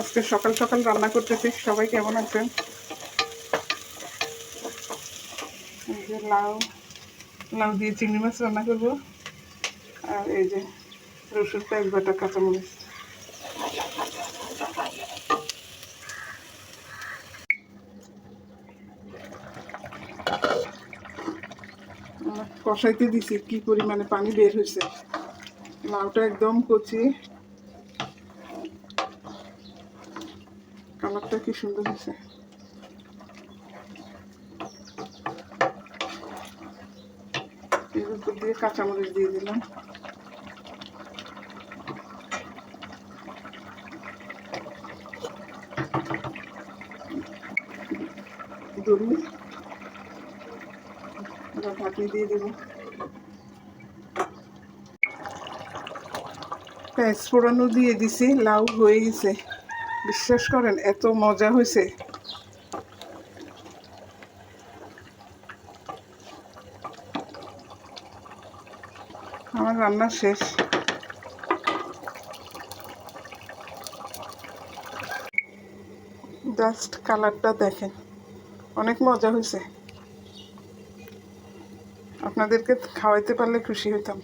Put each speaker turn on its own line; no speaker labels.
আজকে সকাল সকাল রান্না করতেছি। সবাই কেমন আছেন? এই যে লাউ দিয়ে চিংড়ি মাছ রান্না করবো। আর এই যে রসুন পেঁয়াজ বাটা কাঁচামরিচ। কষাইতে দিছি, কি পরিমাণে পানি বের হয়েছে। লাউটা একদম কচি, কালারটা কি সুন্দর হয়েছে। এর উপর দিয়ে কাঁচামরিচ দিয়ে দিলাম। দড়ি ঢাকনি দিয়ে দেবো। পেঁয়াজ ফোড়ানো দিয়ে দিছি, লাউ হয়ে গেছে। বিশ্বাস করেন এত মজা হয়েছে। আমার রান্না শেষ। জাস্ট কালারটা দেখেন, অনেক মজা হয়েছে। আপনাদেরকে খাওয়াইতে পারলে খুশি হতাম।